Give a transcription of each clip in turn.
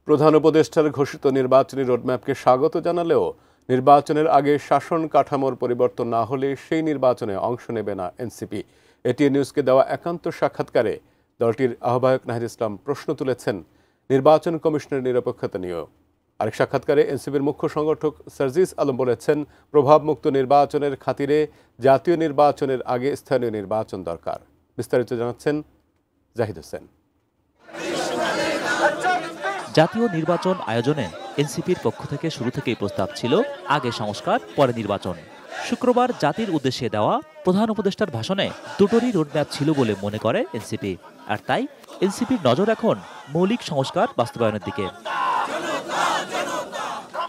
প্রধান উপদেষ্টার ঘোষিত নির্বাচনী রোডম্যাপকে স্বাগত জানালেও নির্বাচনের আগে শাসন কাঠামোর পরিবর্তন না হলে সেই নির্বাচনে অংশ নেবে না এনসিপি। এটিএন নিউজকে দেওয়া একান্ত সাক্ষাৎকারে দলটির আহ্বায়ক নাহিদ ইসলাম প্রশ্ন তুলেছেন নির্বাচন কমিশনের নিরপেক্ষতা নিয়েও। আরেক সাক্ষাৎকারে এনসিপির মুখ্য সংগঠক সার্জিস আলম বলেছেন প্রভাবমুক্ত নির্বাচনের খাতিরে জাতীয় নির্বাচনের আগে স্থানীয় নির্বাচন দরকার। বিস্তারিত জানাচ্ছেন জাহিদ হোসেন। জাতীয় নির্বাচন আয়োজনে এনসিপির পক্ষ থেকে শুরু থেকেই প্রস্তাব ছিল আগে সংস্কার পরে নির্বাচন। শুক্রবার জাতির উদ্দেশ্যে দেওয়া প্রধান উপদেষ্টার ভাষণে দুটোরই রোডম্যাপ ছিল বলে মনে করে এনসিপি, আর তাই এনসিপির নজর এখন মৌলিক সংস্কার বাস্তবায়নের দিকে।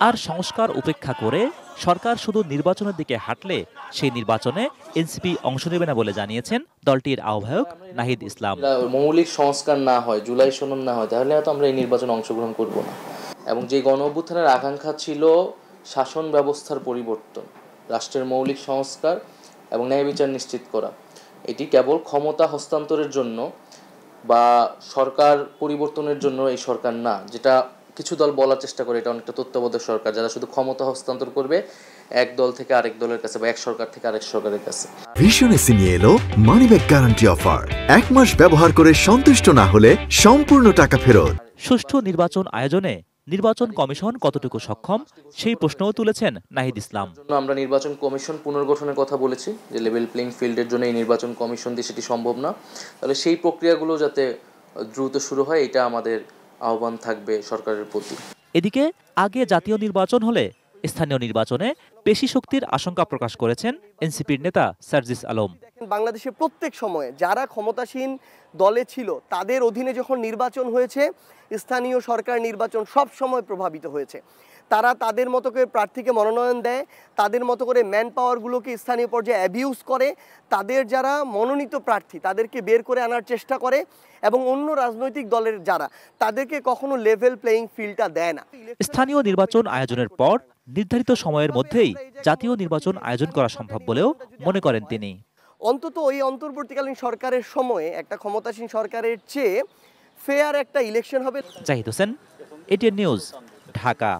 আর সংস্কার উপেক্ষা করে সরকার শুধু নির্বাচনের দিকে হাঁটলে সেই নির্বাচনে এনসিপি অংশ নেবে না বলে জানিয়েছেন দলটির আহ্বায়ক নাহিদ ইসলাম। মৌলিক সংস্কার না হয়, জুলাই সনদ না হয়, তাহলে হয়তো আমরা এই নির্বাচনে অংশগ্রহণ করব না। এবং যে গণ অভ্যুত্থানের আকাঙ্ক্ষা ছিল শাসন ব্যবস্থার পরিবর্তন, রাষ্ট্রের মৌলিক সংস্কার এবং ন্যায় বিচার নিশ্চিত করা, এটি কেবল ক্ষমতা হস্তান্তরের জন্য বা সরকার পরিবর্তনের জন্য এই সরকার না, যেটা কিছু দল বলার চেষ্টা করে এটা অনেকটা তত্ত্বাবধায়ক সরকার, যারা শুধু ক্ষমতা হস্তান্তর করবে এক দল থেকে আরেক দলের কাছে বা এক সরকার থেকে আরেক সরকারের কাছে। ভিশন এসি নিয়ে এলো মানি ব্যাক গ্যারান্টি অফার। 1 মাস ব্যবহার করে সন্তুষ্ট না হলে সম্পূর্ণ টাকা ফেরত। সুষ্ঠু নির্বাচন আয়োজনে নির্বাচন কমিশন কতটুকু সক্ষম সেই প্রশ্নও তুলেছেন নাহিদ ইসলাম। আমরা নির্বাচন কমিশন পুনর্গঠনের কথা বলেছি, যে লেভেল প্লেইং ফিল্ডের জন্য এই নির্বাচন কমিশন দিয়ে সেটি সম্ভব না। তাহলে সেই প্রক্রিয়াগুলো যাতে দ্রুত শুরু হয়, এটা আমাদের আহ্বান থাকবে সরকারের প্রতি। এদিকে আগে জাতীয় নির্বাচন হলে স্থানীয় নির্বাচনে পেশি শক্তির আশঙ্কা প্রকাশ করেছেন এনসিপির নেতা সার্জিস আলম। বাংলাদেশে প্রত্যেক সময়ে যারা ক্ষমতাসীন দলে ছিল তাদের অধীনে যখন নির্বাচন হয়েছে, স্থানীয় সরকার নির্বাচন সব সময় প্রভাবিত হয়েছে। তারা তাদের মতো করে প্রার্থীকে মনোনয়ন দেয়, তাদের মতো করে ম্যান পাওয়ারগুলোকে স্থানীয় পর্যায়ে অ্যাবিউজ করে, তাদের যারা মনোনীত প্রার্থী তাদেরকে বের করে আনার চেষ্টা করে, এবং অন্য রাজনৈতিক দলের যারা তাদেরকে কখনো লেভেল প্লেইং ফিল্ডটা দেয় না। স্থানীয় নির্বাচন আয়োজনের পর নির্ধারিত সময়ের মধ্যেই জাতীয় নির্বাচন আয়োজন করা সম্ভব বলেও মনে করেন তিনি। অন্তত ওই অন্তর্বর্তীকালীন সরকারের সময়ে একটা ক্ষমতাসীন সরকারের চেয়ে ফেয়ার একটা ইলেকশন হবে। Zahid Hossain, ATN news, Dhaka.